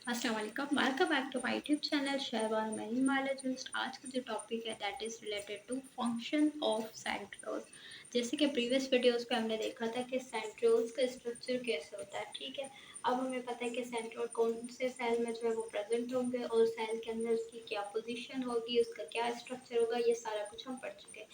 अस्सलाम वालेकुम, welcome back to my YouTube channel Shahban marine biologist. आज का जो टॉपिक है that is related to function of centrioles. जैसे कि प्रीवियस वीडियोस पे हमने देखा था कि सेंट्रियोल्स का स्ट्रक्चर कैसे होता है, ठीक है। अब हमें पता है कि सेंट्रियोल कौन से सेल में जो है वो प्रेजेंट होंगे और सेल के अंदर उसकी क्या पोजीशन होगी, उसका क्या स्ट्रक्चर होगा, ये सारा कुछ हम पढ़ चुके हैं।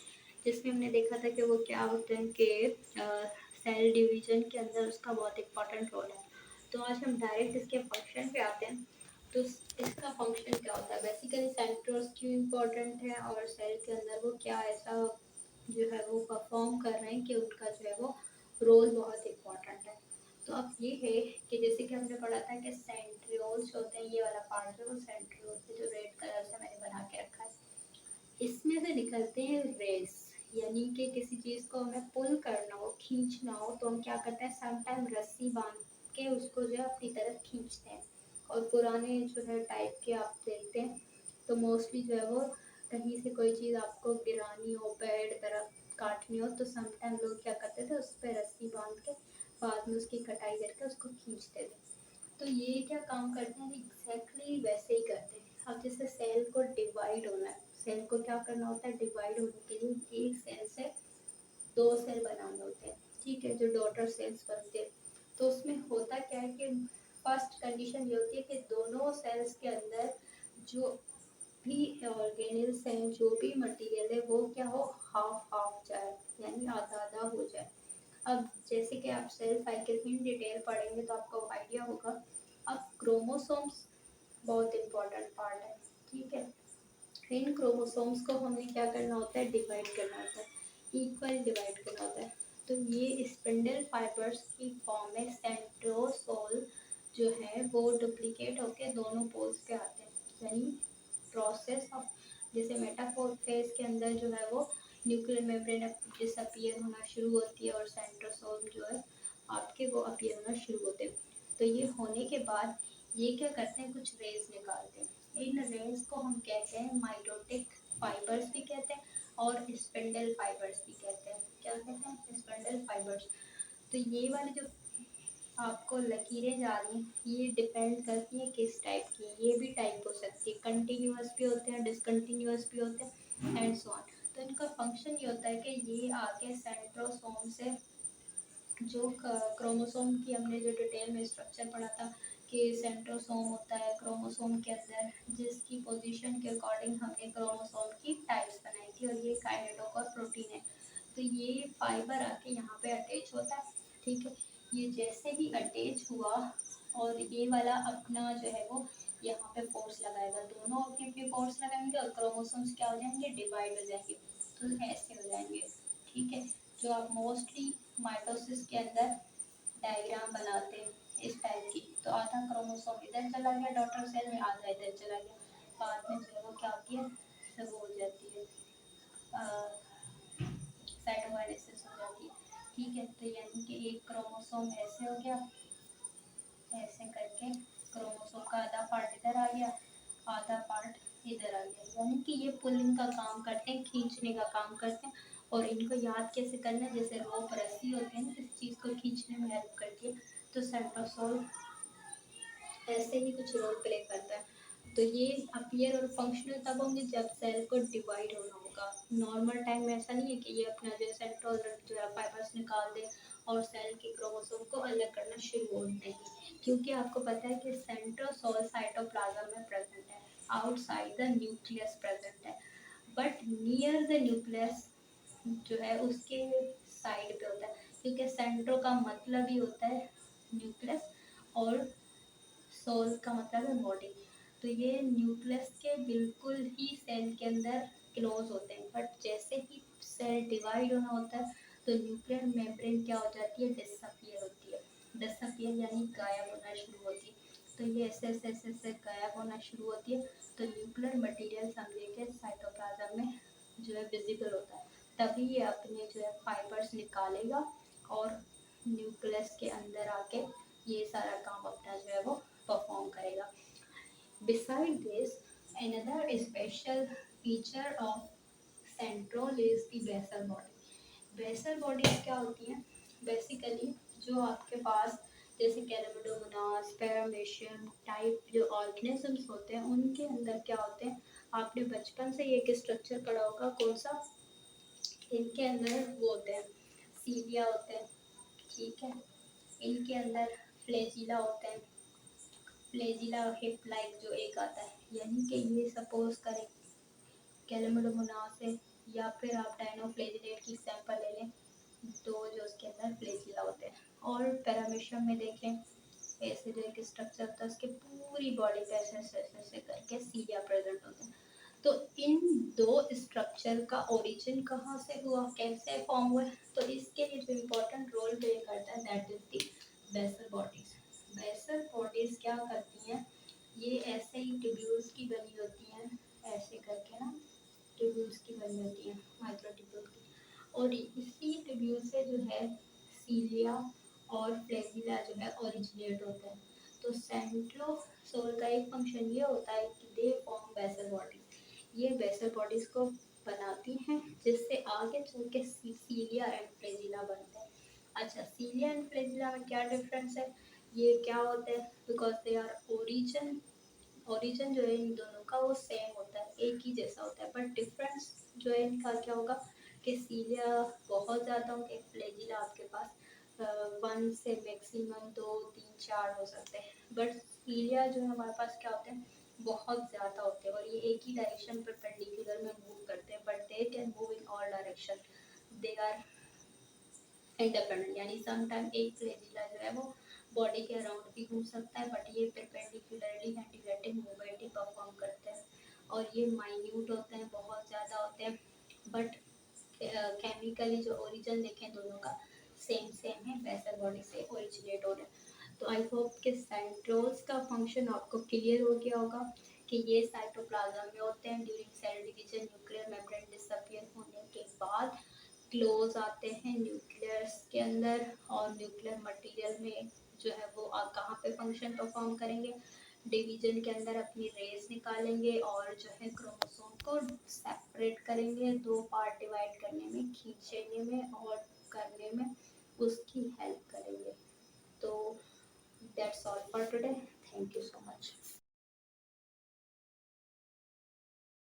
जिसमें हमने देखा था कि वो क्या होते हैं कि सेल डिवीजन के अंदर उसका बहुत इंपॉर्टेंट रोल है। तो आज हम डायरेक्ट इसके फंक्शन पे आते हैं। तो इसका फंक्शन क्या होता है, बेसिकली सेंट्रोस क्यों इम्पोर्टेंट है और सेल के अंदर वो क्या ऐसा जो है वो परफॉर्म कर रहे हैं कि उनका जो है वो रोल बहुत इम्पोर्टेंट है। तो अब ये है कि जैसे कि हमने पढ़ा था कि सेंट्रियोल्स होते हैं, ये वाला पार्ट जो सेंट्रियोल्स है जो रेड कलर से मैंने बना के रखा है, इसमें से निकलते हैं रेस। यानी कि किसी चीज़ को हमें पुल करना हो, खींचना हो, तो हम क्या करते हैं, सम टाइम रस्सी बांध के उसको जो है अपनी तरफ खींचते हैं। और पुराने जो है टाइप के आप देखते हैं तो मोस्टली जो है वो कहीं से कोई चीज़ आपको गिरानी हो, पेड़ तरफ काटनी हो, तो सम टाइम लोग क्या करते थे, उस पर रस्सी बांध के बाद में उसकी कटाई करके उसको खींचते थे। तो ये क्या काम करते हैं, एग्जैक्टली वैसे ही करते हैं। अब जैसे सेल को डिवाइड होना है, सेल को क्या करना होता है, डिवाइड होने के लिए एक सेल से दो सेल बनाने होते हैं, ठीक है, जो डॉटर सेल्स बनते हैं। तो उसमें होता क्या है कि फर्स्ट कंडीशन ये होती है कि दोनों सेल्स के अंदर जो भी ऑर्गेनिल्स हैं, जो भी मटेरियल है, वो क्या हो, हाफ हाफ जाए, यानी आधा आधा हो जाए। अब जैसे कि आप सेल साइकिल इन डिटेल पढ़ेंगे तो आपको आइडिया होगा। अब क्रोमोसोम्स बहुत इम्पोर्टेंट पार्ट है, ठीक है। इन क्रोमोसोम्स को हमें क्या करना होता है, डिवाइड करना होता है, इक्वल डिवाइड करना होता है। तो ये स्पिंडल फाइबर्स की फॉर्म में सेंट्रोसोल जो है वो डुप्लीकेट होकर दोनों पोल्स पे आते हैं, यानी प्रोसेस ऑफ, जैसे मेटाफोर फेज के अंदर जो है वो न्यूक्लियर मेम्ब्रेन डिसअपियर होना शुरू होती है और सेंट्रोसोल जो है आपके वो अपीयर होना शुरू होते हैं। तो ये होने के बाद ये क्या करते हैं, कुछ रेज निकालते हैं। इन रेज को हम कहते हैं माइटोटिक फाइबर्स भी कहते हैं और स्पिंडल फाइबर्स भी कहते हैं। क्या कहते हैं, स्पिंडल फाइबर्स। तो ये वाली जो आपको लकीरें जा रही हैं, ये डिपेंड करती है किस टाइप की। ये भी टाइप हो सकती है, कंटिन्यूअस भी होते हैं, डिसकंटिन्यूअस भी होते हैं, एंड सो ऑन। तो इनका फंक्शन ये होता है कि ये आके सेंट्रोसोम से जो क्रोमोसोम की हमने जो डिटेल में स्ट्रक्चर पढ़ा था कि सेंट्रोसोम होता है क्रोमोसोम के अंदर, जिसकी पोजीशन के अकॉर्डिंग हमने क्रोमोसोम की टाइप्स बनाई थी, और ये काइनेटोकोर प्रोटीन है। तो ये फाइबर आके यहाँ पे अटैच होता है, ठीक है। ये जैसे ही अटैच हुआ और ये वाला अपना जो है वो यहाँ पे फोर्स लगाएगा, दोनों अपने अपने फोर्स लगाएंगे और क्रोमोसोम्स क्या हो जाएंगे, डिवाइड हो जाएंगे। तो ऐसे हो जाएंगे, ठीक है। जो आप मोस्टली माइटोसिस के अंदर डायग्राम बनाते हैं इस टाइप की। तो आधा क्रोमोसोम इधर चला गया डॉटर सेल में, आधा इधर चला गया, बाद में जो है वो क्या होती है, सब हो जाती है, साइटोकाइनेसिस हो जाती है, ठीक है। तो यानी कि एक क्रोमोसोम ऐसे हो गया, ऐसे करके क्रोमोसोम का आधा पार्ट इधर आ गया, आधा पार्ट इधर आ गया, यानी कि ये पुलिंग का काम करते हैं, खींचने का काम करते हैं। और इनको याद कैसे करना है, जैसे रोप रस्सी होती है ना, किसी चीज़ को खींचने में हेल्प करती है, तो सेंट्रोसोल ऐसे ही कुछ रोल प्ले करता है। तो ये अपीयर और फंक्शनल तब होंगे जब सेल को डिवाइड होना होगा। नॉर्मल टाइम में ऐसा नहीं है कि ये अपना जो सेंट्रोल जो है फाइबर्स निकाल दे और सेल के क्रोमोसोम को अलग करना शुरू हो, नहीं। क्योंकि आपको पता है कि सेंट्रोसोल साइटोप्लाज्म में प्रेजेंट है, आउटसाइड द न्यूक्लियस प्रेजेंट है, बट नियर द न्यूक्लियस जो है उसके साइड पे होता है, क्योंकि सेंट्रो का मतलब ही होता है न्यूक्लियस और सोल का मतलब है बॉडी। तो ये न्यूक्लियस के बिल्कुल ही सेल के अंदर क्लोज होते हैं, बट जैसे ही सेल डिवाइड होना होता है तो न्यूक्लियर मेम्ब्रेन क्या हो जाती है, डिसअपियर होती है। डिसअपियर यानी गायब होना शुरू होती है। तो ये ऐसे ऐसे ऐसे ऐसे गायब होना शुरू होती है। तो न्यूक्लियर मटेरियल समझे के साइटोप्लाज्म में जो है विजिबल होता है, तभी ये अपने जो है फाइबर्स निकालेगा और न्यूक्लियस के अंदर आके ये सारा काम अपना जो है वो परफॉर्म करेगा। Beside this, another special feature of centrole is the basal body. Basal bodies क्या होती हैं, बेसिकली जो आपके पास जैसे कैल्बिडोमोनास, पैरामीशियम टाइप जो ऑर्गेनिजम्स होते हैं उनके अंदर क्या होते हैं, आपने बचपन से ये एक स्ट्रक्चर पढ़ा होगा, कौन सा, इनके अंदर वो होते हैं, सीलिया होते हैं, ठीक है, इनके अंदर फ्लैजिला होते हैं, फ्लैजिला हिप लाइक जो एक आता है, यानी कि ये सपोज करें कैल्बिडोमोनास है, या फिर आप डायनोफ्लैजिलेट की एग्जांपल ले लें, तो जो उसके अंदर फ्लैजिला होते हैं। और पैरामीशियम में देखें, ऐसे जो एक स्ट्रक्चर होता है उसके पूरी बॉडी पे ऐसे ऐसे ऐसे ऐसे करके सीलिया प्रेजेंट होते हैं। तो इन दो स्ट्रक्चर का ओरिजिन कहाँ से हुआ, कैसे फॉर्म हुआ, तो इसके लिए जो इम्पोर्टेंट रोल प्ले करता है that is the basal bodies. Basal bodies क्या करती हैं, ये ऐसे ही ट्यूब्यूल्स की बनी होती हैं, ऐसे करके ना ट्यूब्यूल्स की बनी होती हैं, माइक्रो ट्यूब्यूल की, और इसी ट्यूब्यूल से जो है सीलिया और फ्लैजिला जो है ओरिजिनेट होता है। तो सेंट्रोसोल का एक फंक्शन ये होता है कि दे फॉर्म बेसल बॉडीज, ये बेसल बॉडीज को बनाती हैं जिससे आगे चल के सीलिया एंड फ्लैजिला बनते हैं। अच्छा, सीलिया एंड फ्लैजिला में क्या डिफरेंस है, ये क्या होते हैं, बिकॉज दे आर ओरिजिन जो है इन दोनों का वो सेम होता है, एक ही जैसा होता है, बट डिफरेंस जो है इनका क्या होगा कि सीलिया बहुत ज़्यादा होंगे, फ्लैजिला आपके पास 1 से मैक्सिमम 2 3 4 हो सकते हैं, बट सीलिया जो है हमारे पास क्या होते हैं, बहुत ज़्यादा होते हैं, और ये एक ही डायरेक्शन पर परपेंडिकुलर में मूव करते हैं, but they can move in all direction, they are independent, यानी सम टाइम एक फ्लैजिला जो है वो बॉडी के अराउंड भी घूम सकता है, बट ये परपेंडिकुलरली एंटीलेटिक मूवमेंट ही परफॉर्म करते हैं, और ये माइन्यूट होते हैं, बहुत ज़्यादा होते हैं, बट केमिकली जो ओरिजिन देखें दोनों का सेम सेम है, बेसल बॉडी से ओरिजिनेट हो रहे हैं। तो आई होप कि सेंट्रोल्स का फंक्शन आपको क्लियर हो गया होगा कि ये साइटोप्लाज्म में होते हैं, during cell division nuclear membrane disappear होने के बाद क्लोज आते हैं न्यूक्लियस के अंदर, और न्यूक्लियर मटेरियल में जो है वो कहाँ पे फंक्शन परफॉर्म करेंगे, डिवीजन के अंदर अपनी रेस निकालेंगे, और जो है क्रोमोसोम को सेपरेट करेंगे, 2 पार्ट डिवाइड करने में, खींचने में और करने में उसकी हेल्प करेंगे। तो that's all for today, thank you so much.